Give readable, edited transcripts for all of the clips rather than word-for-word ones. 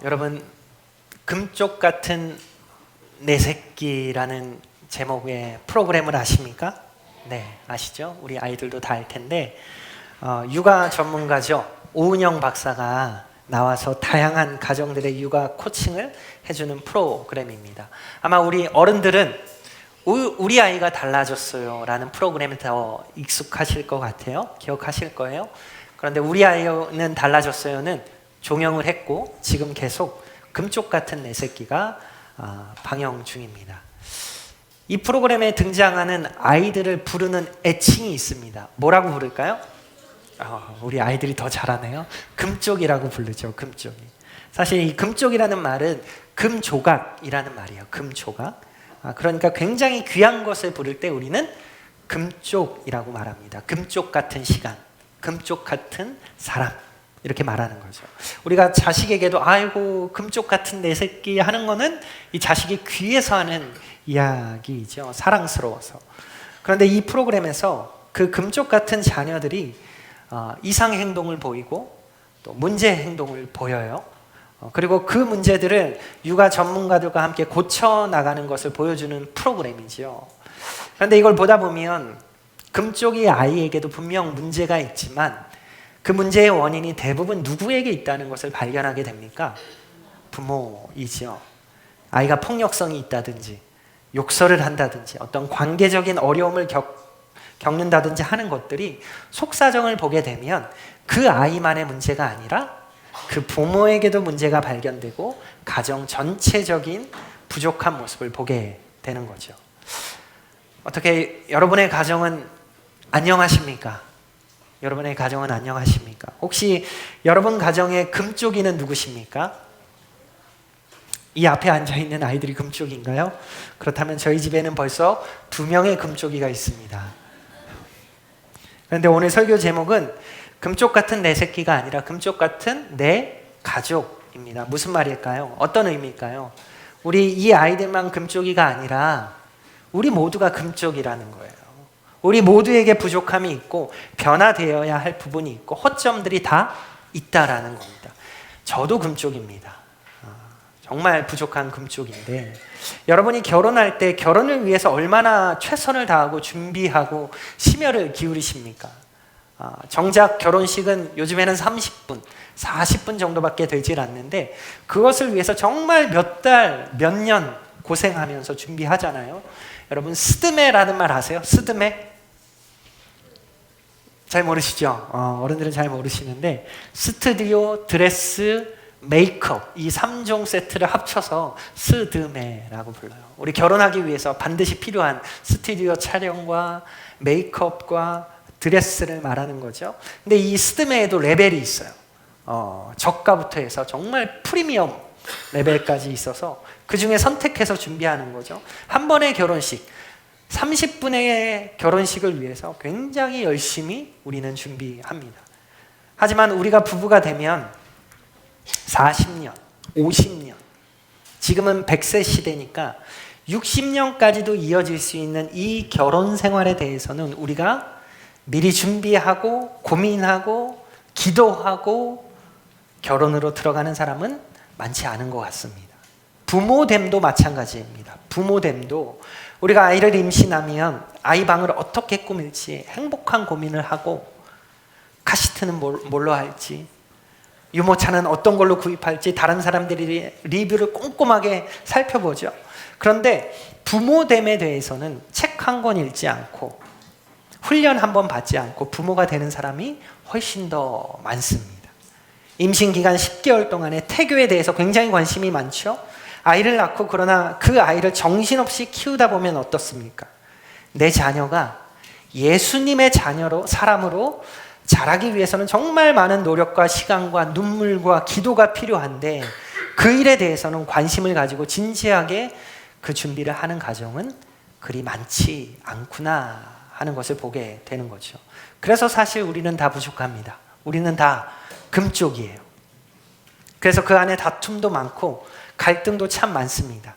여러분, 금쪽 같은 내 새끼라는 제목의 프로그램을 아십니까? 네, 아시죠? 우리 아이들도 다 알 텐데 육아 전문가죠. 오은영 박사가 나와서 다양한 가정들의 육아 코칭을 해주는 프로그램입니다. 아마 우리 어른들은 우리 아이가 달라졌어요 라는 프로그램에 더 익숙하실 것 같아요. 기억하실 거예요. 그런데 우리 아이는 달라졌어요는 종영을 했고 지금 계속 금쪽 같은 내 새끼가 방영 중입니다. 이 프로그램에 등장하는 아이들을 부르는 애칭이 있습니다. 뭐라고 부를까요? 우리 아이들이 더 잘하네요. 금쪽이라고 부르죠. 금쪽이. 사실 이 금쪽이라는 말은 금조각이라는 말이에요. 금조각. 그러니까 굉장히 귀한 것을 부를 때 우리는 금쪽이라고 말합니다. 금쪽 같은 시간, 금쪽 같은 사람, 이렇게 말하는 거죠. 우리가 자식에게도 아이고 금쪽 같은 내 새끼 하는 거는 이 자식이 귀해서 하는 이야기이죠. 사랑스러워서. 그런데 이 프로그램에서 그 금쪽 같은 자녀들이 이상 행동을 보이고 또 문제 행동을 보여요. 그리고 그 문제들을 육아 전문가들과 함께 고쳐나가는 것을 보여주는 프로그램이죠. 그런데 이걸 보다 보면 금쪽이 아이에게도 분명 문제가 있지만 그 문제의 원인이 대부분 누구에게 있다는 것을 발견하게 됩니까? 부모이죠. 아이가 폭력성이 있다든지 욕설을 한다든지 어떤 관계적인 어려움을 겪는다든지 하는 것들이 속사정을 보게 되면 그 아이만의 문제가 아니라 그 부모에게도 문제가 발견되고 가정 전체적인 부족한 모습을 보게 되는 거죠. 어떻게 여러분의 가정은 안녕하십니까? 여러분의 가정은 안녕하십니까? 혹시 여러분 가정의 금쪽이는 누구십니까? 이 앞에 앉아있는 아이들이 금쪽인가요? 그렇다면 저희 집에는 벌써 2명의 금쪽이가 있습니다. 그런데 오늘 설교 제목은 금쪽 같은 내 새끼가 아니라 금쪽 같은 내 가족입니다. 무슨 말일까요? 어떤 의미일까요? 우리 이 아이들만 금쪽이가 아니라 우리 모두가 금쪽이라는 거예요. 우리 모두에게 부족함이 있고 변화되어야 할 부분이 있고 허점들이 다 있다라는 겁니다. 저도 금쪽입니다. 정말 부족한 금쪽인데 여러분이 결혼할 때 결혼을 위해서 얼마나 최선을 다하고 준비하고 심혈을 기울이십니까? 정작 결혼식은 요즘에는 30분, 40분 정도밖에 되질 않는데 그것을 위해서 정말 몇 달, 몇 년 고생하면서 준비하잖아요. 여러분 스드메라는 말 아세요? 스드메? 잘 모르시죠? 어른들은 잘 모르시는데 스튜디오, 드레스, 메이크업 이 3종 세트를 합쳐서 스드메라고 불러요. 우리 결혼하기 위해서 반드시 필요한 스튜디오 촬영과 메이크업과 드레스를 말하는 거죠. 근데 이 스드메에도 레벨이 있어요. 저가부터 해서 정말 프리미엄 레벨까지 있어서 그 중에 선택해서 준비하는 거죠. 한 번의 결혼식 30분의 결혼식을 위해서 굉장히 열심히 우리는 준비합니다. 하지만 우리가 부부가 되면 40년, 50년, 지금은 100세 시대니까 60년까지도 이어질 수 있는 이 결혼 생활에 대해서는 우리가 미리 준비하고 고민하고 기도하고 결혼으로 들어가는 사람은 많지 않은 것 같습니다. 부모됨도 마찬가지입니다. 부모됨도 우리가 아이를 임신하면 아이 방을 어떻게 꾸밀지 행복한 고민을 하고 카시트는 뭘로 할지 유모차는 어떤 걸로 구입할지 다른 사람들이 리뷰를 꼼꼼하게 살펴보죠. 그런데 부모됨에 대해서는 책 한 권 읽지 않고 훈련 한 번 받지 않고 부모가 되는 사람이 훨씬 더 많습니다. 임신 기간 10개월 동안에 태교에 대해서 굉장히 관심이 많죠. 아이를 낳고 그러나 그 아이를 정신없이 키우다 보면 어떻습니까? 내 자녀가 예수님의 자녀로 사람으로 자라기 위해서는 정말 많은 노력과 시간과 눈물과 기도가 필요한데 그 일에 대해서는 관심을 가지고 진지하게 그 준비를 하는 가정은 그리 많지 않구나 하는 것을 보게 되는 거죠. 그래서 사실 우리는 다 부족합니다. 우리는 다 금쪽이에요. 그래서 그 안에 다툼도 많고 갈등도 참 많습니다.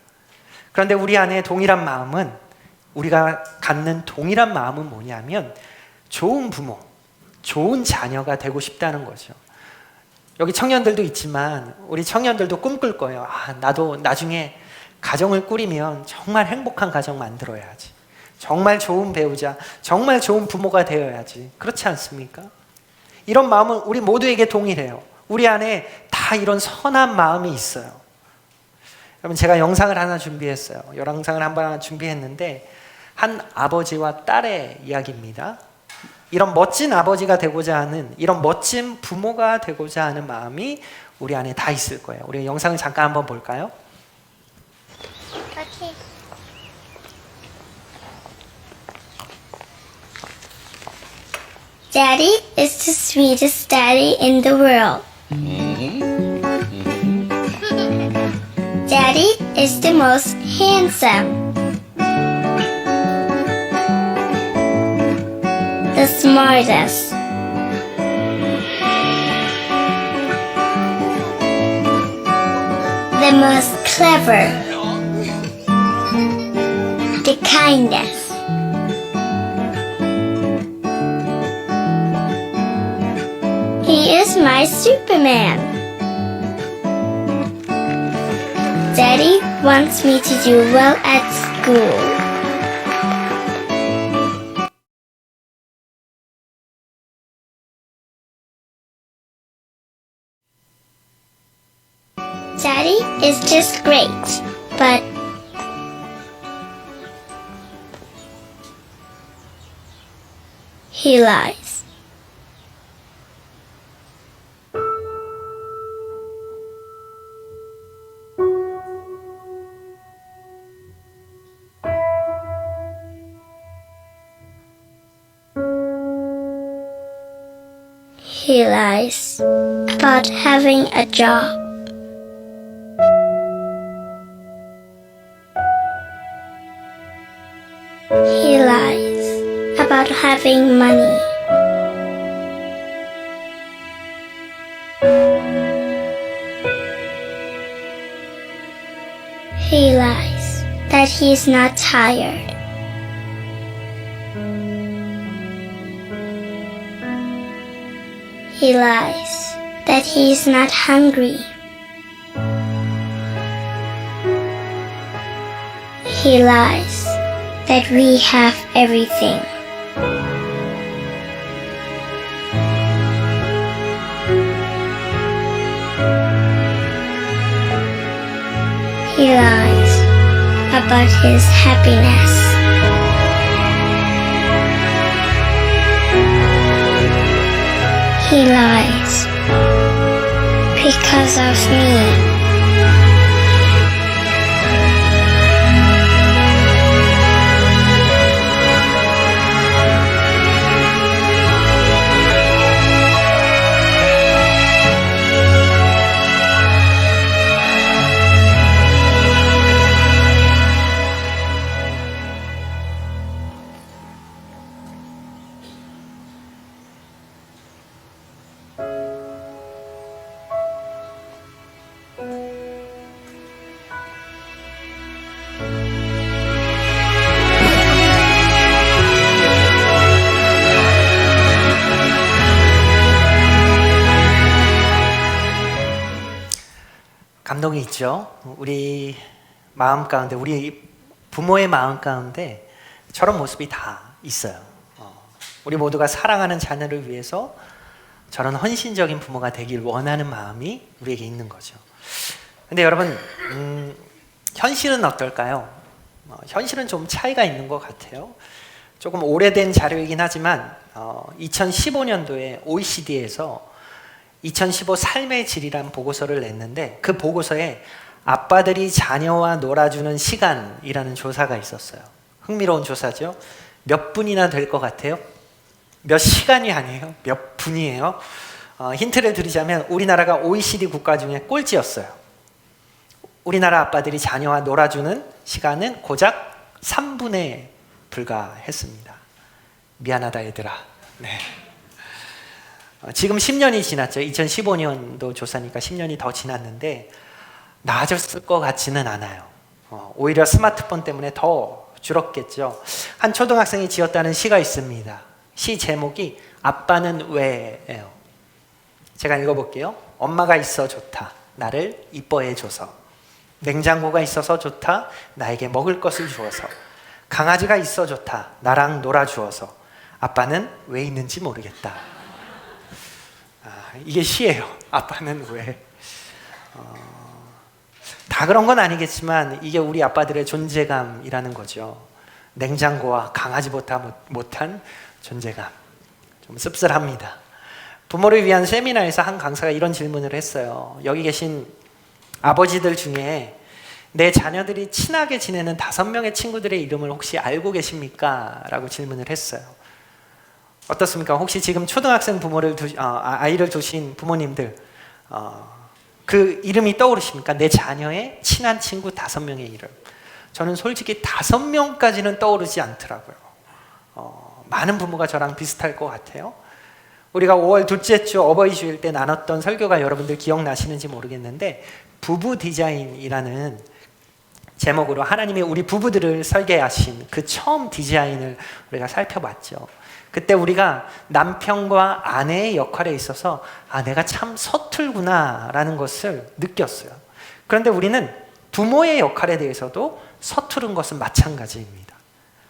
그런데 우리 안에 동일한 마음은 우리가 갖는 동일한 마음은 뭐냐면 좋은 부모, 좋은 자녀가 되고 싶다는 거죠. 여기 청년들도 있지만 우리 청년들도 꿈꿀 거예요. 나도 나중에 가정을 꾸리면 정말 행복한 가정 만들어야지. 정말 좋은 배우자, 정말 좋은 부모가 되어야지. 그렇지 않습니까? 이런 마음은 우리 모두에게 동일해요. 우리 안에 다 이런 선한 마음이 있어요. 여러분, 제가 영상을 하나 준비했어요. 영상을 하나 준비했는데 한 아버지와 딸의 이야기입니다. 이런 멋진 아버지가 되고자 하는, 이런 멋진 부모가 되고자 하는 마음이 우리 안에 다 있을 거예요. 우리 영상을 잠깐 한번 볼까요? Okay. Daddy is the sweetest daddy in the world. Daddy is the most handsome, the smartest, the most clever, the kindest. He is my Superman. Daddy wants me to do well at school. Daddy is just great, but he lies. He lies about having a job. He lies about having money. He lies that he's not tired. He lies that he's not hungry. He lies that we have everything. He lies about his happiness. He lies because of me. 감동이 있죠. 우리 마음 가운데, 우리 부모의 마음 가운데 저런 모습이 다 있어요. 우리 모두가 사랑하는 자녀를 위해서 저런 헌신적인 부모가 되길 원하는 마음이 우리에게 있는 거죠. 근데 여러분, 현실은 어떨까요? 현실은 좀 차이가 있는 것 같아요. 조금 오래된 자료이긴 하지만 2015년도에 OECD에서 2015 삶의 질이란 보고서를 냈는데, 그 보고서에 아빠들이 자녀와 놀아주는 시간이라는 조사가 있었어요. 흥미로운 조사죠. 몇 분이나 될 것 같아요? 몇 시간이 아니에요. 몇 분이에요. 힌트를 드리자면 우리나라가 OECD 국가 중에 꼴찌였어요. 우리나라 아빠들이 자녀와 놀아주는 시간은 고작 3분에 불과했습니다. 미안하다 얘들아. 네. 지금 10년이 지났죠. 2015년도 조사니까 10년이 더 지났는데 나아졌을 것 같지는 않아요. 오히려 스마트폰 때문에 더 줄었겠죠. 한 초등학생이 지었다는 시가 있습니다. 시 제목이 아빠는 왜예요. 제가 읽어볼게요. 엄마가 있어 좋다. 나를 이뻐해 줘서. 냉장고가 있어서 좋다. 나에게 먹을 것을 주어서. 강아지가 있어 좋다. 나랑 놀아주어서. 아빠는 왜 있는지 모르겠다. 이게 시예요. 아빠는 왜? 다 그런 건 아니겠지만 이게 우리 아빠들의 존재감이라는 거죠. 냉장고와 강아지보다 못한 존재감. 좀 씁쓸합니다. 부모를 위한 세미나에서 한 강사가 이런 질문을 했어요. 여기 계신 아버지들 중에 내 자녀들이 친하게 지내는 5명의 친구들의 이름을 혹시 알고 계십니까? 라고 질문을 했어요. 어떻습니까? 혹시 지금 초등학생 아이를 두신 부모님들 그 이름이 떠오르십니까? 내 자녀의 친한 친구 5명의 이름. 저는 솔직히 5명까지는 떠오르지 않더라고요. 많은 부모가 저랑 비슷할 것 같아요. 우리가 5월 둘째 주 어버이 주일 때 나눴던 설교가 여러분들 기억나시는지 모르겠는데 부부 디자인이라는 제목으로 하나님이 우리 부부들을 설계하신 그 처음 디자인을 우리가 살펴봤죠. 그때 우리가 남편과 아내의 역할에 있어서 내가 참 서툴구나 라는 것을 느꼈어요. 그런데 우리는 부모의 역할에 대해서도 서투른 것은 마찬가지입니다.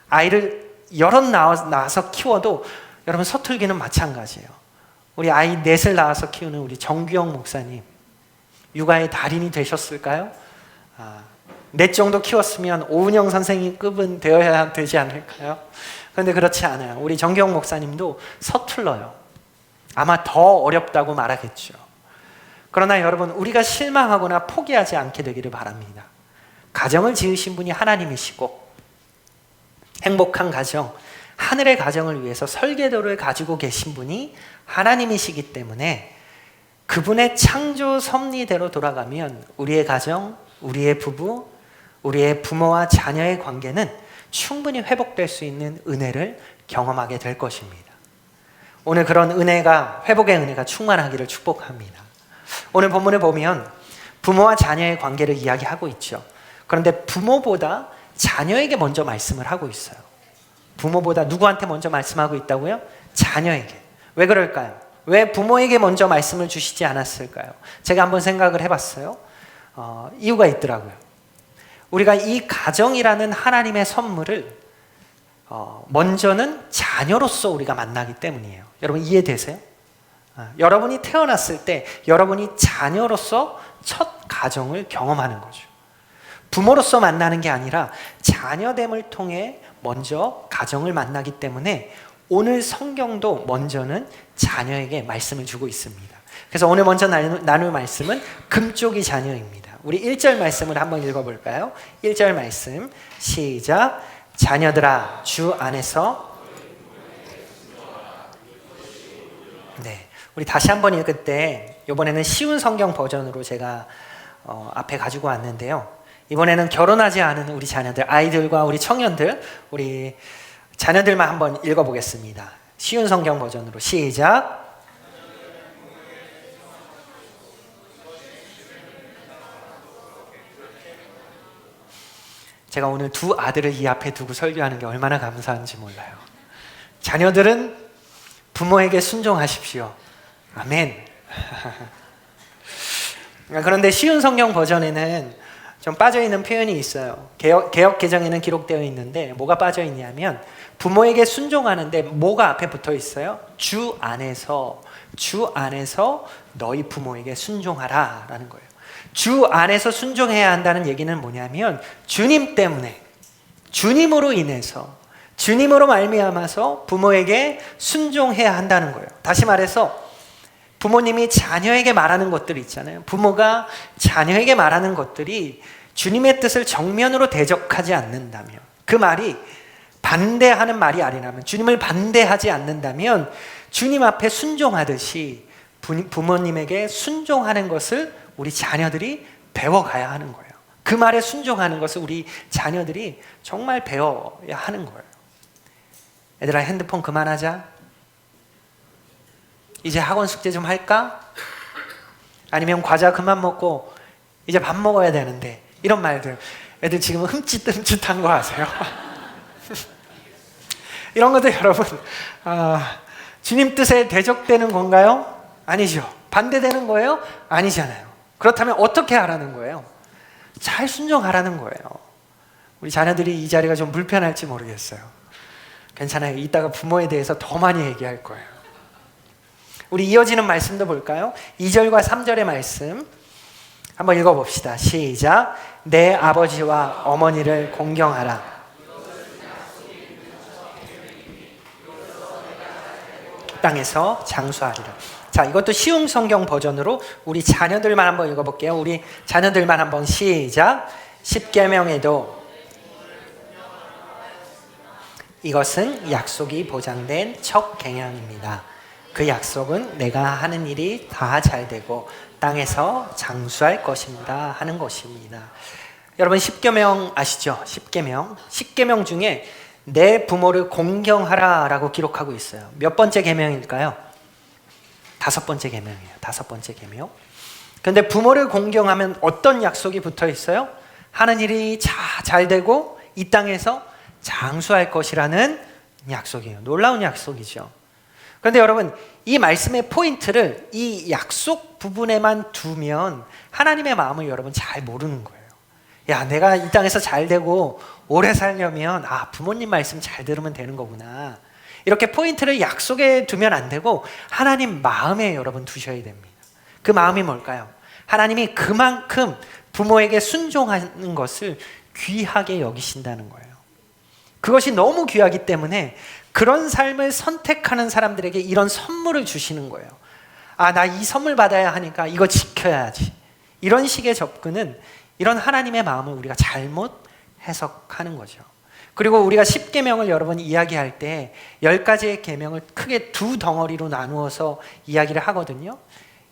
아이를 여럿 낳아서 키워도 여러분 서툴기는 마찬가지예요. 우리 아이 넷을 낳아서 키우는 우리 정규영 목사님 육아의 달인이 되셨을까요? 넷 정도 키웠으면 오은영 선생님급은 되어야 되지 않을까요? 그런데 그렇지 않아요. 우리 정규영 목사님도 서툴러요. 아마 더 어렵다고 말하겠죠. 그러나 여러분 우리가 실망하거나 포기하지 않게 되기를 바랍니다. 가정을 지으신 분이 하나님이시고 행복한 가정, 하늘의 가정을 위해서 설계도를 가지고 계신 분이 하나님이시기 때문에 그분의 창조 섭리대로 돌아가면 우리의 가정, 우리의 부부, 우리의 부모와 자녀의 관계는 충분히 회복될 수 있는 은혜를 경험하게 될 것입니다. 오늘 그런 은혜가, 회복의 은혜가 충만하기를 축복합니다. 오늘 본문을 보면 부모와 자녀의 관계를 이야기하고 있죠. 그런데 부모보다 자녀에게 먼저 말씀을 하고 있어요. 부모보다 누구한테 먼저 말씀하고 있다고요? 자녀에게. 왜 그럴까요? 왜 부모에게 먼저 말씀을 주시지 않았을까요? 제가 한번 생각을 해봤어요. 이유가 있더라고요. 우리가 이 가정이라는 하나님의 선물을 먼저는 자녀로서 우리가 만나기 때문이에요. 여러분 이해되세요? 여러분이 태어났을 때 여러분이 자녀로서 첫 가정을 경험하는 거죠. 부모로서 만나는 게 아니라 자녀됨을 통해 먼저 가정을 만나기 때문에 오늘 성경도 먼저는 자녀에게 말씀을 주고 있습니다. 그래서 오늘 먼저 나눌 말씀은 금쪽이 자녀입니다. 우리 1절 말씀을 한번 읽어볼까요? 1절 말씀 시작. 자녀들아 주 안에서. 네, 우리 다시 한번 읽을 때 이번에는 쉬운 성경 버전으로 제가 앞에 가지고 왔는데요. 이번에는 결혼하지 않은 우리 자녀들, 아이들과 우리 청년들, 우리 자녀들만 한번 읽어보겠습니다. 쉬운 성경 버전으로 시작. 제가 오늘 두 아들을 이 앞에 두고 설교하는 게 얼마나 감사한지 몰라요. 자녀들은 부모에게 순종하십시오. 아멘. 그런데 쉬운 성경 버전에는 좀 빠져있는 표현이 있어요. 개역 개정에는 기록되어 있는데 뭐가 빠져있냐면 부모에게 순종하는데 뭐가 앞에 붙어 있어요? 주 안에서 너희 부모에게 순종하라 라는 거예요. 주 안에서 순종해야 한다는 얘기는 뭐냐면 주님 때문에, 주님으로 인해서, 주님으로 말미암아서 부모에게 순종해야 한다는 거예요. 다시 말해서 부모님이 자녀에게 말하는 것들 있잖아요. 부모가 자녀에게 말하는 것들이 주님의 뜻을 정면으로 대적하지 않는다면, 그 말이 반대하는 말이 아니라면, 주님을 반대하지 않는다면 주님 앞에 순종하듯이 부모님에게 순종하는 것을 우리 자녀들이 배워가야 하는 거예요. 그 말에 순종하는 것을 우리 자녀들이 정말 배워야 하는 거예요. 얘들아 핸드폰 그만하자. 이제 학원 숙제 좀 할까? 아니면 과자 그만 먹고 이제 밥 먹어야 되는데, 이런 말들 애들 지금 흠칫흠칫한 거 아세요? 이런 것도 여러분 주님 뜻에 대적되는 건가요? 아니죠. 반대되는 거예요? 아니잖아요. 그렇다면 어떻게 하라는 거예요? 잘 순종하라는 거예요. 우리 자녀들이 이 자리가 좀 불편할지 모르겠어요. 괜찮아요. 이따가 부모에 대해서 더 많이 얘기할 거예요. 우리 이어지는 말씀도 볼까요? 2절과 3절의 말씀 한번 읽어봅시다. 시작. 내 아버지와 어머니를 공경하라. 땅에서 장수하리라. 자, 이것도 쉬운 성경 버전으로 우리 자녀들만 한번 읽어볼게요. 우리 자녀들만 한번 시작. 십계명에도 이것은 약속이 보장된 첫 계명입니다. 그 약속은 내가 하는 일이 다 잘되고 땅에서 장수할 것입니다 하는 것입니다. 여러분 십계명 아시죠? 십계명 중에 내 부모를 공경하라 라고 기록하고 있어요. 몇 번째 계명일까요? 5번째 계명이에요. 5번째 계명. 그런데 부모를 공경하면 어떤 약속이 붙어 있어요? 하는 일이 잘 되고 이 땅에서 장수할 것이라는 약속이에요. 놀라운 약속이죠. 그런데 여러분, 이 말씀의 포인트를 이 약속 부분에만 두면 하나님의 마음을 여러분 잘 모르는 거예요. 야, 내가 이 땅에서 잘 되고 오래 살려면 부모님 말씀 잘 들으면 되는 거구나. 이렇게 포인트를 약속에 두면 안 되고 하나님 마음에 여러분 두셔야 됩니다. 그 마음이 뭘까요? 하나님이 그만큼 부모에게 순종하는 것을 귀하게 여기신다는 거예요. 그것이 너무 귀하기 때문에 그런 삶을 선택하는 사람들에게 이런 선물을 주시는 거예요. 나 이 선물 받아야 하니까 이거 지켜야지. 이런 식의 접근은 이런 하나님의 마음을 우리가 잘못 해석하는 거죠. 그리고 우리가 10계명을 여러분 이야기할 때 10가지의 계명을 크게 두 덩어리로 나누어서 이야기를 하거든요.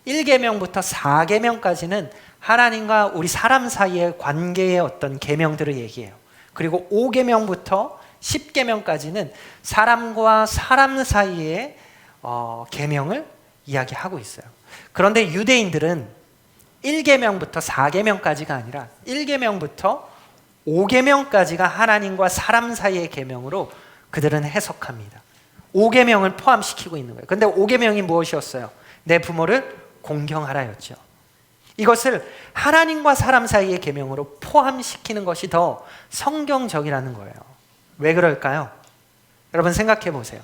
1계명부터 4계명까지는 하나님과 우리 사람 사이의 관계의 어떤 계명들을 얘기해요. 그리고 5계명부터 10계명까지는 사람과 사람 사이의 계명을 이야기하고 있어요. 그런데 유대인들은 1계명부터 4계명까지가 아니라 1계명부터 5계명까지가 하나님과 사람 사이의 계명으로 그들은 해석합니다. 5계명을 포함시키고 있는 거예요. 그런데 5계명이 무엇이었어요? 내 부모를 공경하라였죠. 이것을 하나님과 사람 사이의 계명으로 포함시키는 것이 더 성경적이라는 거예요. 왜 그럴까요? 여러분 생각해 보세요.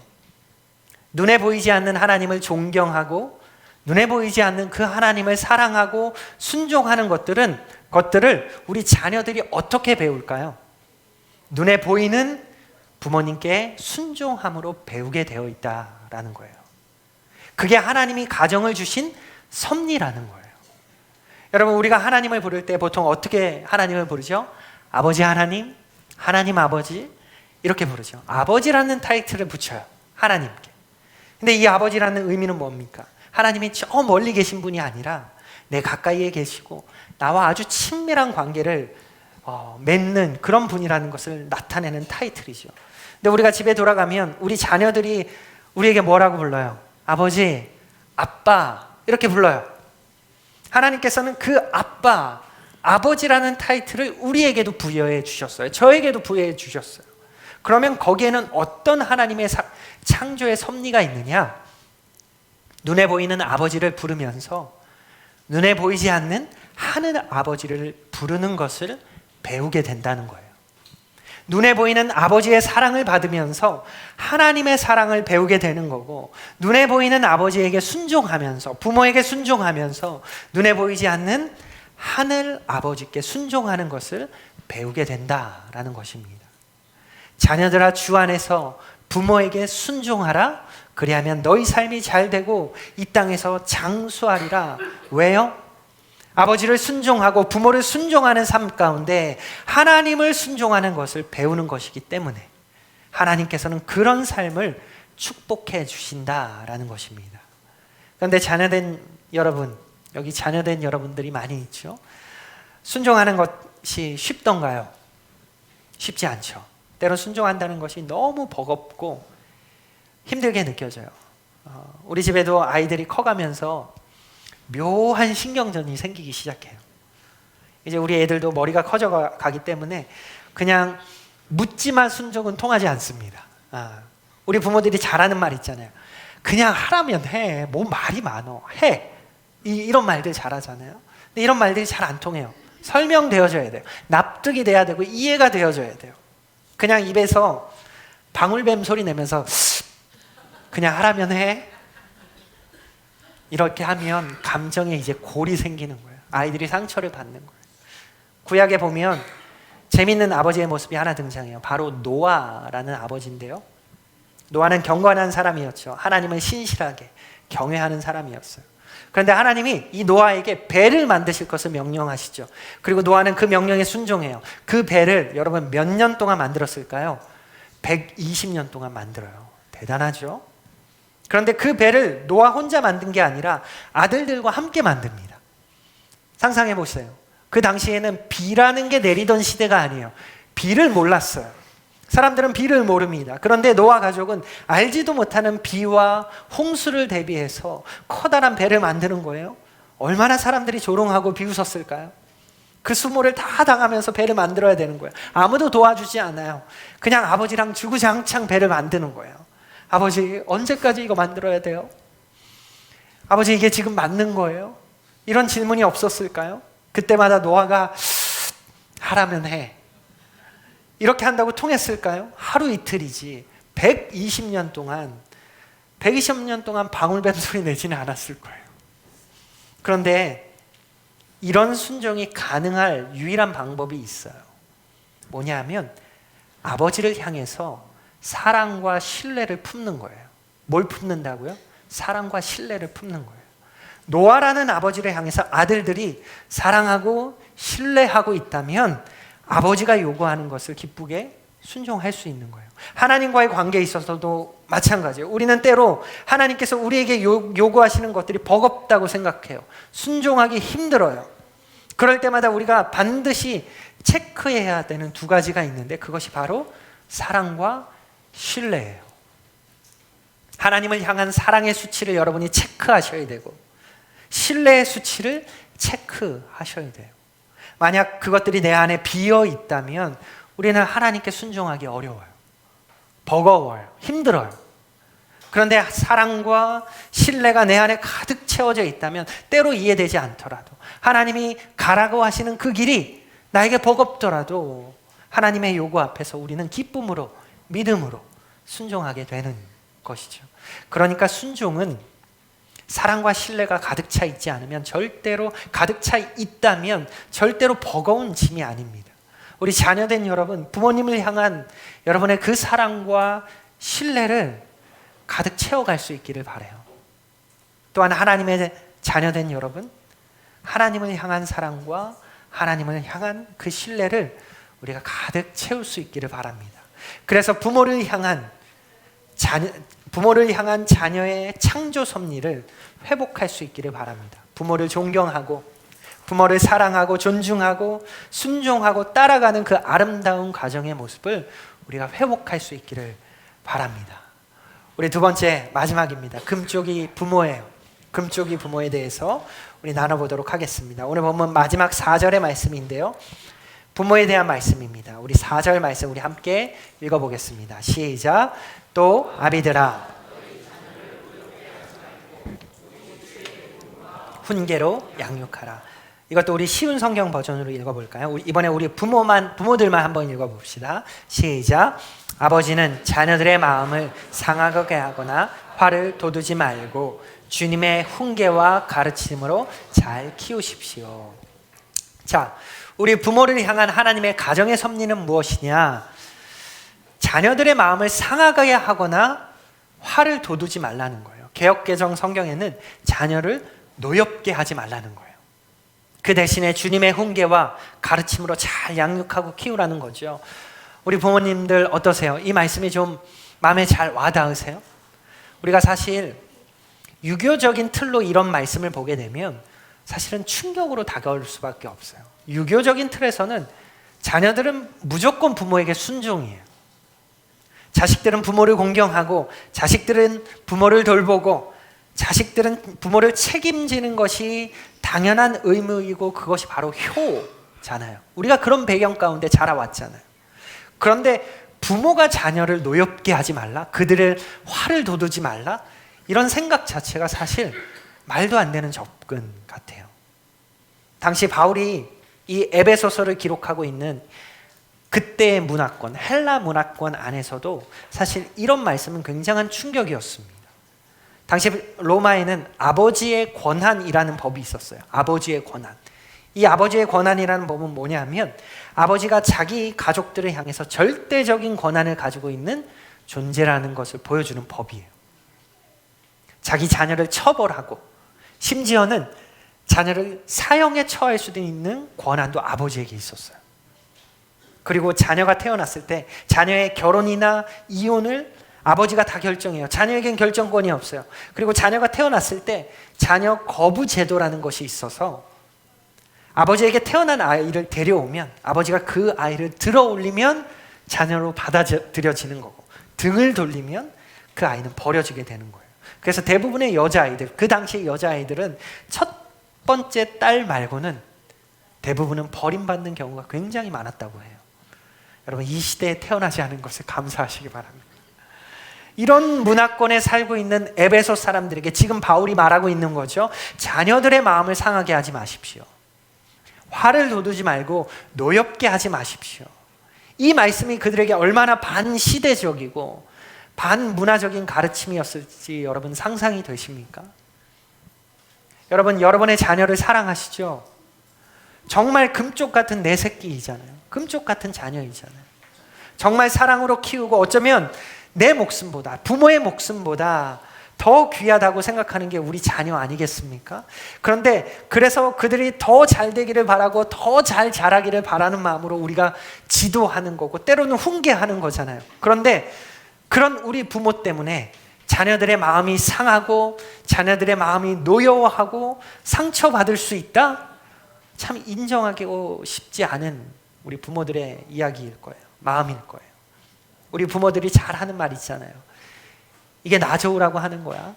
눈에 보이지 않는 하나님을 존경하고 눈에 보이지 않는 그 하나님을 사랑하고 순종하는 것들을 우리 자녀들이 어떻게 배울까요? 눈에 보이는 부모님께 순종함으로 배우게 되어 있다라는 거예요. 그게 하나님이 가정을 주신 섭리라는 거예요. 여러분, 우리가 하나님을 부를 때 보통 어떻게 하나님을 부르죠? 아버지 하나님, 하나님 아버지 이렇게 부르죠. 아버지라는 타이틀을 붙여요. 하나님께. 근데 이 아버지라는 의미는 뭡니까? 하나님이 저 멀리 계신 분이 아니라 내 가까이에 계시고 나와 아주 친밀한 관계를 맺는 그런 분이라는 것을 나타내는 타이틀이죠. 근데 우리가 집에 돌아가면 우리 자녀들이 우리에게 뭐라고 불러요? 아버지, 아빠 이렇게 불러요. 하나님께서는 그 아빠, 아버지라는 타이틀을 우리에게도 부여해 주셨어요. 저에게도 부여해 주셨어요. 그러면 거기에는 어떤 하나님의 창조의 섭리가 있느냐? 눈에 보이는 아버지를 부르면서 눈에 보이지 않는 하늘 아버지를 부르는 것을 배우게 된다는 거예요. 눈에 보이는 아버지의 사랑을 받으면서 하나님의 사랑을 배우게 되는 거고, 눈에 보이는 아버지에게 순종하면서, 부모에게 순종하면서 눈에 보이지 않는 하늘 아버지께 순종하는 것을 배우게 된다라는 것입니다. 자녀들아, 주 안에서 부모에게 순종하라. 그리하면 너희 삶이 잘 되고 이 땅에서 장수하리라. 왜요? 아버지를 순종하고 부모를 순종하는 삶 가운데 하나님을 순종하는 것을 배우는 것이기 때문에 하나님께서는 그런 삶을 축복해 주신다라는 것입니다. 그런데 자녀된 여러분, 여기 자녀된 여러분들이 많이 있죠. 순종하는 것이 쉽던가요? 쉽지 않죠. 때로 순종한다는 것이 너무 버겁고 힘들게 느껴져요. 우리 집에도 아이들이 커가면서 묘한 신경전이 생기기 시작해요. 이제 우리 애들도 머리가 커져가기 때문에 그냥 묻지만 순종은 통하지 않습니다. 우리 부모들이 잘하는 말 있잖아요. 그냥 하라면 해. 뭐 말이 많어. 해. 이런 말들 잘하잖아요. 근데 이런 말들이 잘 안 통해요. 설명되어져야 돼요. 납득이 돼야 되고 이해가 되어져야 돼요. 그냥 입에서 방울뱀 소리 내면서 그냥 하라면 해. 이렇게 하면 감정에 이제 골이 생기는 거예요. 아이들이 상처를 받는 거예요. 구약에 보면 재밌는 아버지의 모습이 하나 등장해요. 바로 노아라는 아버지인데요. 노아는 경건한 사람이었죠. 하나님을 신실하게 경외하는 사람이었어요. 그런데 하나님이 이 노아에게 배를 만드실 것을 명령하시죠. 그리고 노아는 그 명령에 순종해요. 그 배를 여러분 몇 년 동안 만들었을까요? 120년 동안 만들어요. 대단하죠? 그런데 그 배를 노아 혼자 만든 게 아니라 아들들과 함께 만듭니다. 상상해 보세요. 그 당시에는 비라는 게 내리던 시대가 아니에요. 비를 몰랐어요. 사람들은 비를 모릅니다. 그런데 노아 가족은 알지도 못하는 비와 홍수를 대비해서 커다란 배를 만드는 거예요. 얼마나 사람들이 조롱하고 비웃었을까요? 그 수모를 다 당하면서 배를 만들어야 되는 거예요. 아무도 도와주지 않아요. 그냥 아버지랑 주구장창 배를 만드는 거예요. 아버지, 언제까지 이거 만들어야 돼요? 아버지, 이게 지금 맞는 거예요? 이런 질문이 없었을까요? 그때마다 노아가 하라면 해. 이렇게 한다고 통했을까요? 하루 이틀이지 120년 동안 방울뱀 소리 내지는 않았을 거예요. 그런데 이런 순종이 가능할 유일한 방법이 있어요. 뭐냐면 아버지를 향해서 사랑과 신뢰를 품는 거예요. 뭘 품는다고요? 사랑과 신뢰를 품는 거예요. 노아라는 아버지를 향해서 아들들이 사랑하고 신뢰하고 있다면 아버지가 요구하는 것을 기쁘게 순종할 수 있는 거예요. 하나님과의 관계에 있어서도 마찬가지예요. 우리는 때로 하나님께서 우리에게 요구하시는 것들이 버겁다고 생각해요. 순종하기 힘들어요. 그럴 때마다 우리가 반드시 체크해야 되는 두 가지가 있는데 그것이 바로 사랑과 신뢰예요. 하나님을 향한 사랑의 수치를 여러분이 체크하셔야 되고 신뢰의 수치를 체크하셔야 돼요. 만약 그것들이 내 안에 비어 있다면 우리는 하나님께 순종하기 어려워요. 버거워요. 힘들어요. 그런데 사랑과 신뢰가 내 안에 가득 채워져 있다면 때로 이해되지 않더라도 하나님이 가라고 하시는 그 길이 나에게 버겁더라도 하나님의 요구 앞에서 우리는 기쁨으로 믿음으로 순종하게 되는 것이죠. 그러니까 순종은 사랑과 신뢰가 가득 차 있지 않으면 절대로 가득 차 있다면 절대로 버거운 짐이 아닙니다. 우리 자녀된 여러분, 부모님을 향한 여러분의 그 사랑과 신뢰를 가득 채워갈 수 있기를 바라요. 또한 하나님의 자녀된 여러분, 하나님을 향한 사랑과 하나님을 향한 그 신뢰를 우리가 가득 채울 수 있기를 바랍니다. 그래서 부모를 향한 자녀의 창조 섭리를 회복할 수 있기를 바랍니다. 부모를 존경하고 부모를 사랑하고 존중하고 순종하고 따라가는 그 아름다운 가정의 모습을 우리가 회복할 수 있기를 바랍니다. 우리 두 번째 마지막입니다. 금쪽이 부모예요. 금쪽이 부모에 대해서 우리 나눠보도록 하겠습니다. 오늘 보면 마지막 4절의 말씀인데요. 부모에 대한 말씀입니다. 우리 4절 말씀 우리 함께 읽어보겠습니다. 시작. 또 아비들아 훈계로 양육하라. 이것도 우리 쉬운 성경 버전으로 읽어볼까요? 이번에 우리 부모들만 한번 읽어봅시다. 시작. 아버지는 자녀들의 마음을 상하게 하거나 화를 돋우지 말고 주님의 훈계와 가르침으로 잘 키우십시오. 자, 우리 부모를 향한 하나님의 가정의 섭리는 무엇이냐? 자녀들의 마음을 상하게 하거나 화를 돋우지 말라는 거예요. 개역개정 성경에는 자녀를 노엽게 하지 말라는 거예요. 그 대신에 주님의 훈계와 가르침으로 잘 양육하고 키우라는 거죠. 우리 부모님들 어떠세요? 이 말씀이 좀 마음에 잘 와닿으세요? 우리가 사실 유교적인 틀로 이런 말씀을 보게 되면 사실은 충격으로 다가올 수밖에 없어요. 유교적인 틀에서는 자녀들은 무조건 부모에게 순종이에요. 자식들은 부모를 공경하고 자식들은 부모를 돌보고 자식들은 부모를 책임지는 것이 당연한 의무이고 그것이 바로 효잖아요. 우리가 그런 배경 가운데 자라왔잖아요. 그런데 부모가 자녀를 노엽게 하지 말라, 그들을 화를 돋우지 말라, 이런 생각 자체가 사실 말도 안 되는 접근 같아요. 당시 바울이 이 에베소서를 기록하고 있는 그때의 문화권, 헬라 문화권 안에서도 사실 이런 말씀은 굉장한 충격이었습니다. 당시 로마에는 아버지의 권한이라는 법이 있었어요. 아버지의 권한. 이 아버지의 권한이라는 법은 뭐냐면 아버지가 자기 가족들을 향해서 절대적인 권한을 가지고 있는 존재라는 것을 보여주는 법이에요. 자기 자녀를 처벌하고 심지어는 자녀를 사형에 처할 수도 있는 권한도 아버지에게 있었어요. 그리고 자녀가 태어났을 때 자녀의 결혼이나 이혼을 아버지가 다 결정해요. 자녀에겐 결정권이 없어요. 그리고 자녀가 태어났을 때 자녀 거부 제도라는 것이 있어서 아버지에게 태어난 아이를 데려오면 아버지가 그 아이를 들어 올리면 자녀로 받아들여지는 거고 등을 돌리면 그 아이는 버려지게 되는 거예요. 그래서 대부분의 여자아이들, 그 당시 여자아이들은 첫 번째 딸 말고는 대부분은 버림받는 경우가 굉장히 많았다고 해요. 여러분, 이 시대에 태어나지 않은 것을 감사하시기 바랍니다. 이런 문화권에 살고 있는 에베소 사람들에게 지금 바울이 말하고 있는 거죠. 자녀들의 마음을 상하게 하지 마십시오. 화를 돋우지 말고 노엽게 하지 마십시오. 이 말씀이 그들에게 얼마나 반시대적이고 반문화적인 가르침이었을지 여러분 상상이 되십니까? 여러분, 여러분의 자녀를 사랑하시죠? 정말 금쪽 같은 내 새끼이잖아요. 금쪽 같은 자녀이잖아요. 정말 사랑으로 키우고 어쩌면 내 목숨보다, 부모의 목숨보다 더 귀하다고 생각하는 게 우리 자녀 아니겠습니까? 그런데 그래서 그들이 더 잘 되기를 바라고 더 잘 자라기를 바라는 마음으로 우리가 지도하는 거고 때로는 훈계하는 거잖아요. 그런데 그런 우리 부모 때문에 자녀들의 마음이 상하고 자녀들의 마음이 노여워하고 상처받을 수 있다? 참 인정하기 쉽지 않은 우리 부모들의 이야기일 거예요. 마음일 거예요. 우리 부모들이 잘 하는 말 있잖아요. 이게 나 좋으라고 하는 거야.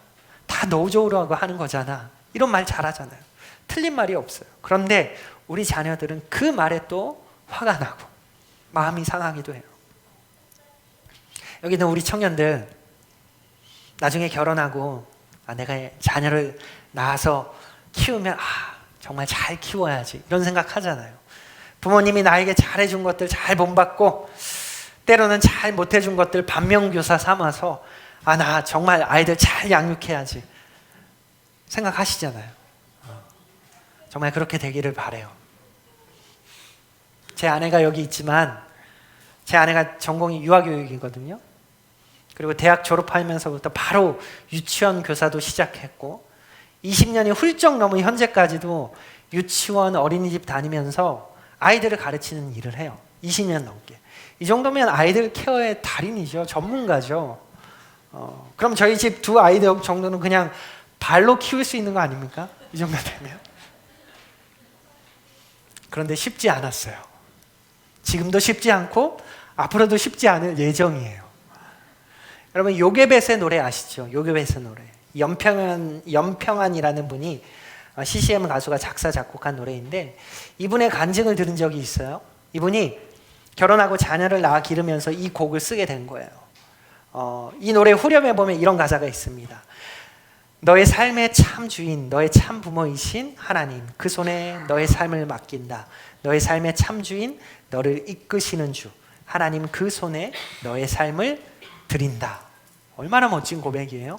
다 너 좋으라고 하는 거잖아. 이런 말 잘하잖아요. 틀린 말이 없어요. 그런데 우리 자녀들은 그 말에 또 화가 나고 마음이 상하기도 해요. 여기 있는 우리 청년들 나중에 결혼하고 내가 자녀를 낳아서 키우면 정말 잘 키워야지 이런 생각하잖아요. 부모님이 나에게 잘해준 것들 잘 본받고 때로는 잘 못해준 것들 반면교사 삼아서 나 정말 아이들 잘 양육해야지 생각하시잖아요. 정말 그렇게 되기를 바라요. 제 아내가 여기 있지만 제 아내가 전공이 유아교육이거든요. 그리고 대학 졸업하면서부터 바로 유치원 교사도 시작했고 20년이 훌쩍 넘은 현재까지도 유치원 어린이집 다니면서 아이들을 가르치는 일을 해요. 20년 넘게. 이 정도면 아이들 케어의 달인이죠. 전문가죠. 그럼 저희 집 두 아이들 정도는 그냥 발로 키울 수 있는 거 아닙니까? 이 정도 되면. 그런데 쉽지 않았어요. 지금도 쉽지 않고 앞으로도 쉽지 않을 예정이에요. 여러분, 요게벳의 노래 아시죠? 요게벳의 노래. 연평안이라는 분이 CCM 가수가 작사 작곡한 노래인데 이분의 간증을 들은 적이 있어요. 이분이 결혼하고 자녀를 낳아 기르면서 이 곡을 쓰게 된 거예요. 이 노래 후렴에 보면 이런 가사가 있습니다. 너의 삶의 참 주인, 너의 참 부모이신 하나님, 그 손에 너의 삶을 맡긴다. 너의 삶의 참 주인, 너를 이끄시는 주 하나님, 그 손에 너의 삶을 드린다. 얼마나 멋진 고백이에요.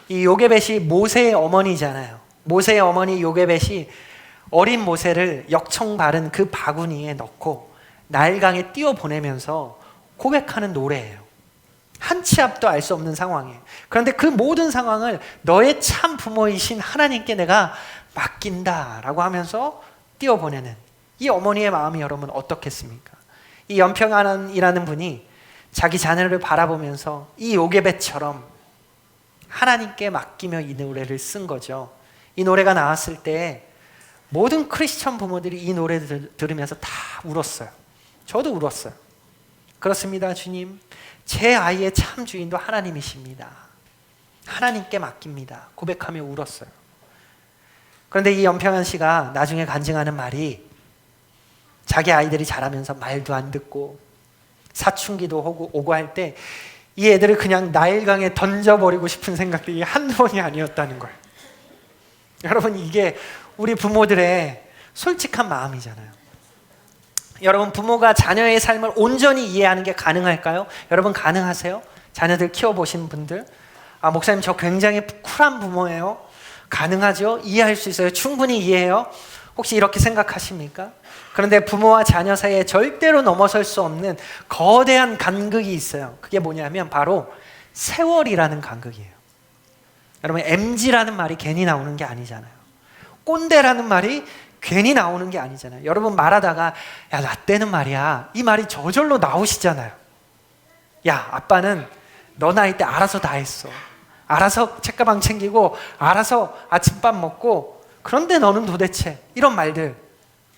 이 요게벳이 모세의 어머니잖아요. 모세의 어머니 요게벳이 어린 모세를 역청 바른 그 바구니에 넣고 나일강에 띄워보내면서 고백하는 노래예요. 한 치 앞도 알 수 없는 상황이에요. 그런데 그 모든 상황을 너의 참 부모이신 하나님께 내가 맡긴다라고 하면서 띄워보내는 이 어머니의 마음이 여러분 어떻겠습니까? 이 연평안이라는 분이 자기 자녀를 바라보면서 이 요게벳처럼 하나님께 맡기며 이 노래를 쓴 거죠. 이 노래가 나왔을 때 모든 크리스천 부모들이 이 노래를 들으면서 다 울었어요. 저도 울었어요. 그렇습니다, 주님. 제 아이의 참 주인도 하나님이십니다. 하나님께 맡깁니다. 고백하며 울었어요. 그런데 이 연평안 씨가 나중에 간증하는 말이 자기 아이들이 자라면서 말도 안 듣고 사춘기도 오고 할 때 이 애들을 그냥 나일강에 던져버리고 싶은 생각들이 한두 번이 아니었다는 거예요. 여러분, 이게 우리 부모들의 솔직한 마음이잖아요. 여러분, 부모가 자녀의 삶을 온전히 이해하는 게 가능할까요? 여러분, 가능하세요? 자녀들 키워보신 분들? 목사님, 저 굉장히 쿨한 부모예요. 가능하죠? 이해할 수 있어요? 충분히 이해해요? 혹시 이렇게 생각하십니까? 그런데 부모와 자녀 사이에 절대로 넘어설 수 없는 거대한 간극이 있어요. 그게 뭐냐면 바로 세월이라는 간극이에요. 여러분, MZ라는 말이 괜히 나오는 게 아니잖아요. 꼰대라는 말이 괜히 나오는 게 아니잖아요. 여러분, 말하다가 야, 나 때는 말이야, 이 말이 저절로 나오시잖아요. 야, 아빠는 너 나이 때 알아서 다 했어. 알아서 책가방 챙기고 알아서 아침밥 먹고, 그런데 너는 도대체, 이런 말들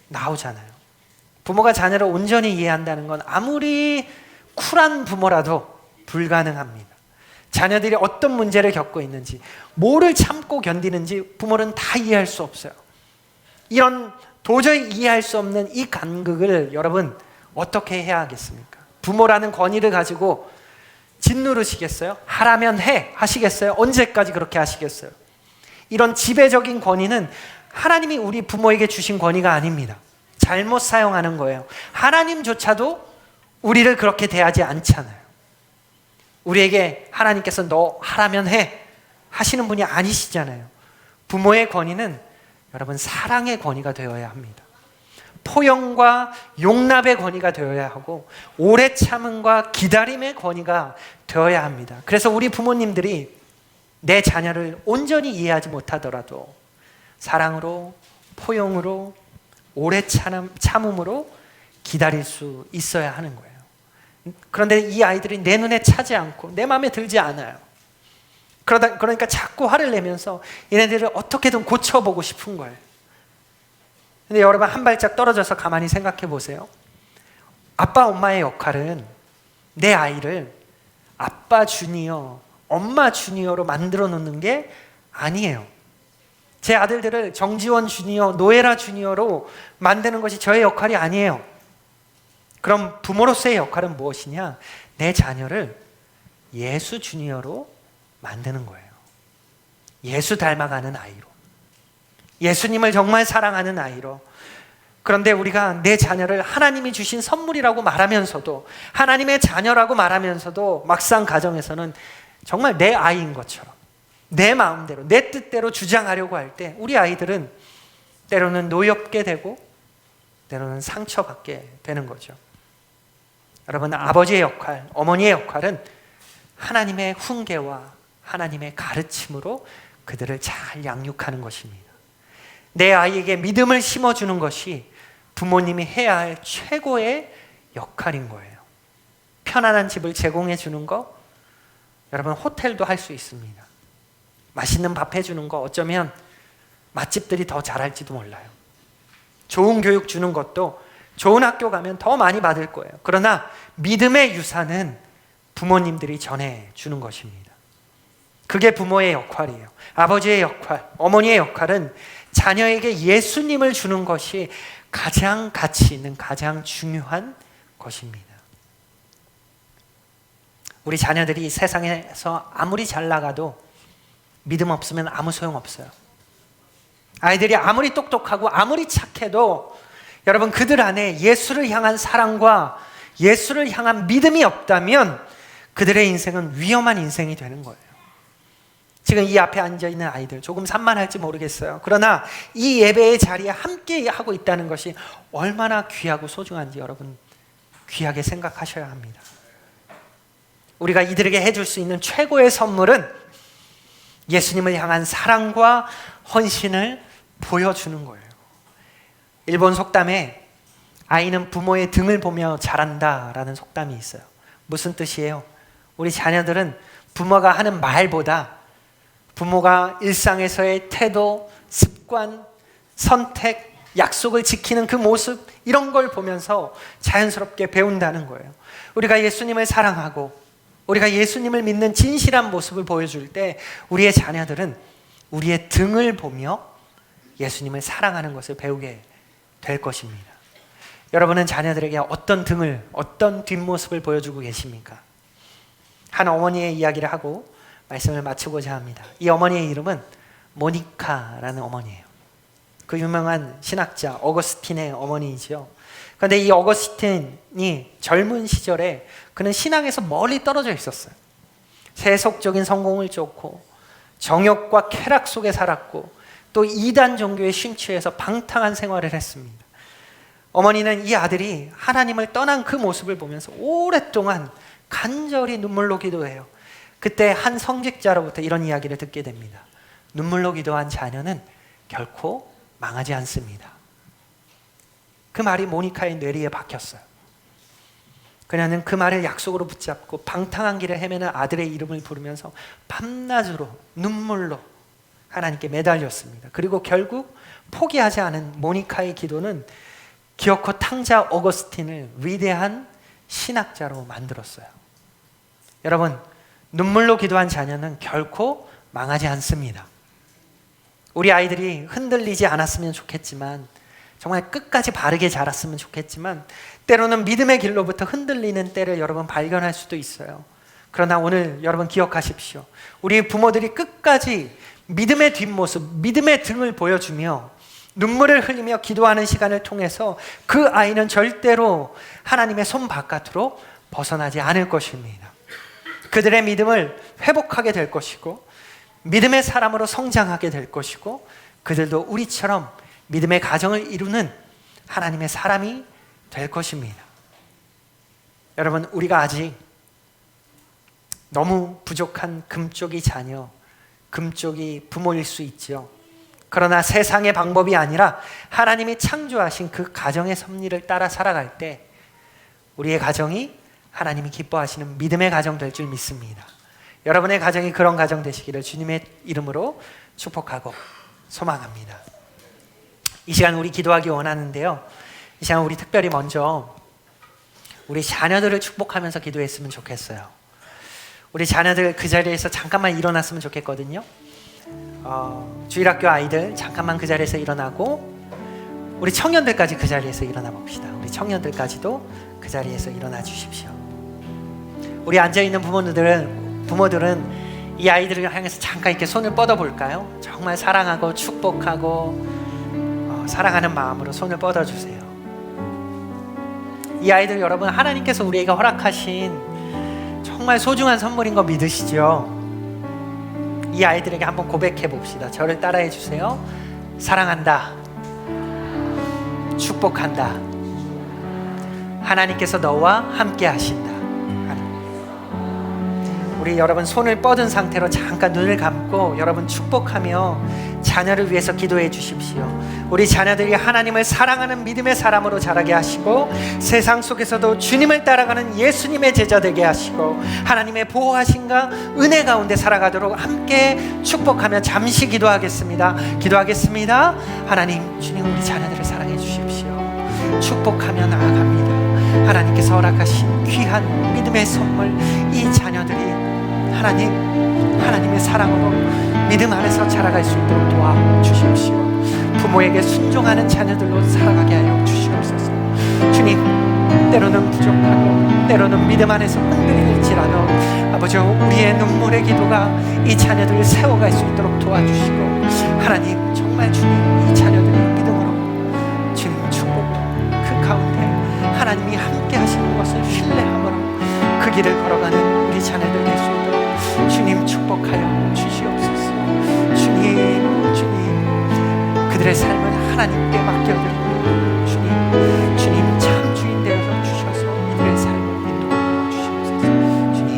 나오잖아요. 부모가 자녀를 온전히 이해한다는 건 아무리 쿨한 부모라도 불가능합니다. 자녀들이 어떤 문제를 겪고 있는지, 뭐를 참고 견디는지 부모는 다 이해할 수 없어요. 이런 도저히 이해할 수 없는 이 간극을 여러분 어떻게 해야 하겠습니까? 부모라는 권위를 가지고 짓누르시겠어요? 하라면 해 하시겠어요? 언제까지 그렇게 하시겠어요? 이런 지배적인 권위는 하나님이 우리 부모에게 주신 권위가 아닙니다. 잘못 사용하는 거예요. 하나님조차도 우리를 그렇게 대하지 않잖아요. 우리에게 하나님께서 너 하라면 해 하시는 분이 아니시잖아요. 부모의 권위는 여러분 사랑의 권위가 되어야 합니다. 포용과 용납의 권위가 되어야 하고 오래 참음과 기다림의 권위가 되어야 합니다. 그래서 우리 부모님들이 내 자녀를 온전히 이해하지 못하더라도 사랑으로, 포용으로, 오래 참음으로 기다릴 수 있어야 하는 거예요. 그런데 이 아이들이 내 눈에 차지 않고 내 마음에 들지 않아요. 그러니까 자꾸 화를 내면서 얘네들을 어떻게든 고쳐보고 싶은 거예요. 근데 여러분, 한 발짝 떨어져서 가만히 생각해 보세요. 아빠, 엄마의 역할은 내 아이를 아빠 주니어, 엄마 주니어로 만들어 놓는 게 아니에요. 제 아들들을 정지원 주니어, 노예라 주니어로 만드는 것이 저의 역할이 아니에요. 그럼 부모로서의 역할은 무엇이냐? 내 자녀를 예수 주니어로 만드는 거예요. 예수 닮아가는 아이로, 예수님을 정말 사랑하는 아이로. 그런데 우리가 내 자녀를 하나님이 주신 선물이라고 말하면서도, 하나님의 자녀라고 말하면서도 막상 가정에서는 정말 내 아이인 것처럼 내 마음대로, 내 뜻대로 주장하려고 할 때 우리 아이들은 때로는 노엽게 되고 때로는 상처받게 되는 거죠. 여러분, 아버지의 역할, 어머니의 역할은 하나님의 훈계와 하나님의 가르침으로 그들을 잘 양육하는 것입니다. 내 아이에게 믿음을 심어주는 것이 부모님이 해야 할 최고의 역할인 거예요. 편안한 집을 제공해 주는 거, 여러분 호텔도 할 수 있습니다. 맛있는 밥 해주는 거, 어쩌면 맛집들이 더 잘할지도 몰라요. 좋은 교육 주는 것도 좋은 학교 가면 더 많이 받을 거예요. 그러나 믿음의 유산은 부모님들이 전해주는 것입니다. 그게 부모의 역할이에요. 아버지의 역할, 어머니의 역할은 자녀에게 예수님을 주는 것이 가장 가치 있는, 가장 중요한 것입니다. 우리 자녀들이 이 세상에서 아무리 잘 나가도 믿음 없으면 아무 소용 없어요. 아이들이 아무리 똑똑하고 아무리 착해도 여러분, 그들 안에 예수를 향한 사랑과 예수를 향한 믿음이 없다면 그들의 인생은 위험한 인생이 되는 거예요. 지금 이 앞에 앉아있는 아이들 조금 산만할지 모르겠어요. 그러나 이 예배의 자리에 함께 하고 있다는 것이 얼마나 귀하고 소중한지 여러분 귀하게 생각하셔야 합니다. 우리가 이들에게 해줄 수 있는 최고의 선물은 예수님을 향한 사랑과 헌신을 보여주는 거예요. 일본 속담에 아이는 부모의 등을 보며 자란다라는 속담이 있어요. 무슨 뜻이에요? 우리 자녀들은 부모가 하는 말보다 부모가 일상에서의 태도, 습관, 선택, 약속을 지키는 그 모습, 이런 걸 보면서 자연스럽게 배운다는 거예요. 우리가 예수님을 사랑하고 우리가 예수님을 믿는 진실한 모습을 보여줄 때 우리의 자녀들은 우리의 등을 보며 예수님을 사랑하는 것을 배우게 될 것입니다. 여러분은 자녀들에게 어떤 등을, 어떤 뒷모습을 보여주고 계십니까? 한 어머니의 이야기를 하고 말씀을 마치고자 합니다. 이 어머니의 이름은 모니카라는 어머니예요. 그 유명한 신학자 어거스틴의 어머니이죠. 그런데 이 어거스틴이 젊은 시절에 그는 신앙에서 멀리 떨어져 있었어요. 세속적인 성공을 쫓고 정욕과 쾌락 속에 살았고 또 이단 종교에 심취해서 방탕한 생활을 했습니다. 어머니는 이 아들이 하나님을 떠난 그 모습을 보면서 오랫동안 간절히 눈물로 기도해요. 그때 한 성직자로부터 이런 이야기를 듣게 됩니다. 눈물로 기도한 자녀는 결코 망하지 않습니다. 그 말이 모니카의 뇌리에 박혔어요. 그녀는 그 말을 약속으로 붙잡고 방탕한 길을 헤매는 아들의 이름을 부르면서 밤낮으로 눈물로 하나님께 매달렸습니다. 그리고 결국 포기하지 않은 모니카의 기도는 기어코 탕자 어거스틴을 위대한 신학자로 만들었어요. 여러분, 눈물로 기도한 자녀는 결코 망하지 않습니다. 우리 아이들이 흔들리지 않았으면 좋겠지만, 정말 끝까지 바르게 자랐으면 좋겠지만, 때로는 믿음의 길로부터 흔들리는 때를 여러분 발견할 수도 있어요. 그러나 오늘 여러분 기억하십시오. 우리 부모들이 끝까지 믿음의 뒷모습, 믿음의 등을 보여주며 눈물을 흘리며 기도하는 시간을 통해서 그 아이는 절대로 하나님의 손 바깥으로 벗어나지 않을 것입니다. 그들의 믿음을 회복하게 될 것이고 믿음의 사람으로 성장하게 될 것이고 그들도 우리처럼 믿음의 가정을 이루는 하나님의 사람이 될 것입니다. 여러분, 우리가 아직 너무 부족한 금쪽이 자녀, 금쪽이 부모일 수 있죠. 그러나 세상의 방법이 아니라 하나님이 창조하신 그 가정의 섭리를 따라 살아갈 때 우리의 가정이 하나님이 기뻐하시는 믿음의 가정 될 줄 믿습니다. 여러분의 가정이 그런 가정 되시기를 주님의 이름으로 축복하고 소망합니다. 이 시간 우리 기도하기 원하는데요. 이 시간 우리 특별히 먼저 우리 자녀들을 축복하면서 기도했으면 좋겠어요. 우리 자녀들 그 자리에서 잠깐만 일어났으면 좋겠거든요. 주일학교 아이들 잠깐만 그 자리에서 일어나고 우리 청년들까지 그 자리에서 일어나 봅시다. 우리 청년들까지도 그 자리에서 일어나 주십시오. 우리 앉아있는 부모들은 이 아이들을 향해서 잠깐 이렇게 손을 뻗어 볼까요? 정말 사랑하고 축복하고 사랑하는 마음으로 손을 뻗어 주세요. 이 아이들 여러분, 하나님께서 우리에게 허락하신 정말 소중한 선물인 거 믿으시죠? 이 아이들에게 한번 고백해 봅시다. 저를 따라해 주세요. 사랑한다. 축복한다. 하나님께서 너와 함께 하신다. 우리 여러분 손을 뻗은 상태로 잠깐 눈을 감고 여러분 축복하며 자녀를 위해서 기도해 주십시오. 우리 자녀들이 하나님을 사랑하는 믿음의 사람으로 자라게 하시고 세상 속에서도 주님을 따라가는 예수님의 제자 되게 하시고 하나님의 보호하심과 은혜 가운데 살아가도록 함께 축복하며 잠시 기도하겠습니다. 하나님, 주님 우리 자녀들을 사랑해 주십시오. 축복하며 나아갑니다. 하나님께서 허락하신 귀한 믿음의 선물, 이 자녀들이 하나님의 사랑으로 믿음 안에서 자라갈 수 있도록 도와주십시오. 부모에게 순종하는 자녀들로 살아가게 하여 주시옵소서. 주님, 때로는 부족하고 때로는 믿음 안에서 흔들릴지라도 아버지, 우리의 눈물의 기도가 이 자녀들을 세워갈 수 있도록 도와주시고 하나님, 정말 주님, 이 자녀들이 믿음으로 주님 축복도 그 가운데 하나님이 함께 하시는 것을 신뢰함으로 그 길을 걸어가는 우리 자녀들 될 수 있도록 주님 축복하여 주시옵소서. 주님, 그들의 삶은 하나님께 맡겨드리고 주님 참 주인 되어서 주셔서 이들의 삶을 인도하여 주시옵소서. 주님,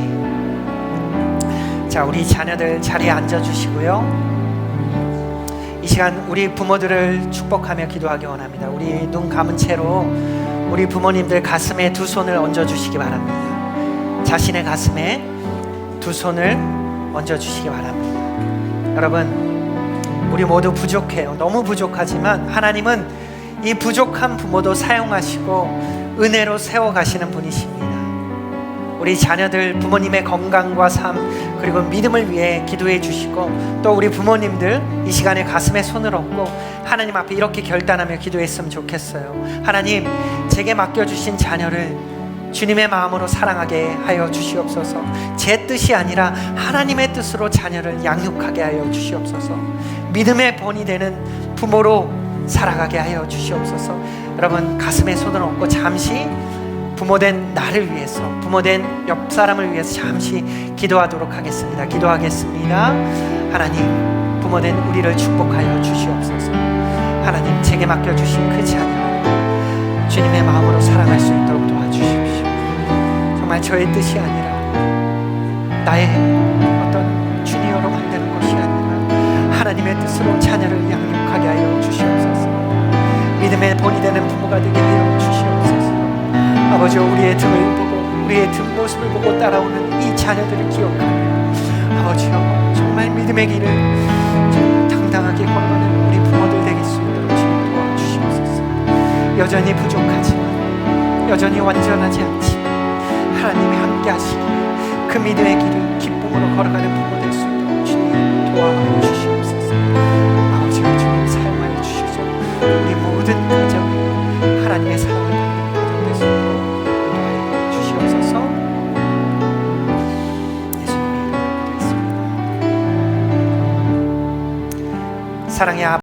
자, 우리 자녀들 자리에 앉아 주시고요. 이 시간 우리 부모들을 축복하며 기도하기 원합니다. 우리 눈 감은 채로 우리 부모님들 가슴에 두 손을 얹어 주시기 바랍니다. 자신의 가슴에 두 손을 얹어 주시기 바랍니다. 여러분, 우리 모두 부족해요. 너무 부족하지만 하나님은 이 부족한 부모도 사용하시고 은혜로 세워가시는 분이십니다. 우리 자녀들 부모님의 건강과 삶 그리고 믿음을 위해 기도해 주시고 또 우리 부모님들 이 시간에 가슴에 손을 얹고 하나님 앞에 이렇게 결단하며 기도했으면 좋겠어요. 하나님, 제게 맡겨주신 자녀를 주님의 마음으로 사랑하게 하여 주시옵소서. 제 뜻이 아니라 하나님의 뜻으로 자녀를 양육하게 하여 주시옵소서. 믿음의 본이 되는 부모로 살아가게 하여 주시옵소서. 여러분, 가슴에 손을 얹고 잠시 부모된 나를 위해서, 부모된 옆 사람을 위해서 잠시 기도하도록 하겠습니다. 기도하겠습니다. 하나님, 부모된 우리를 축복하여 주시옵소서. 하나님, 제게 맡겨주신 그 자녀 주님의 마음으로 사랑할 수 있도록 도와주십시오. 정말 저의 뜻이 아니라, 나의 어떤 주니어로 만드는 것이 아니라 하나님의 뜻으로 자녀를 양육하게 하여 주시옵소서. 믿음의 본이 되는 부모가 되게 하여 주시옵소서. 아버지, 우리의 등을 보고, 우리의 뒷모습을 보고 따라오는 이 자녀들을 기억하며, 아버지여, 정말 믿음의 길을 당당하게 걸어가는 우리 부모들 되길 수 있도록 주님 도와주시옵소서. 여전히 부족하지만, 여전히 완전하지 않지만 하나님이 함께 하시기에 그 믿음의 길을 기쁨으로 걸어가는 부모 될 수 있도록 주님 도와주시옵소서. 아버지여, 주님 사용하여 주셔서 우리 모든 가정이 하나님의 사랑을 받는 가정 될 수 있도록 도와주시옵소서. 예수님의 이름으로 기도했습니다. 사랑의 아버지,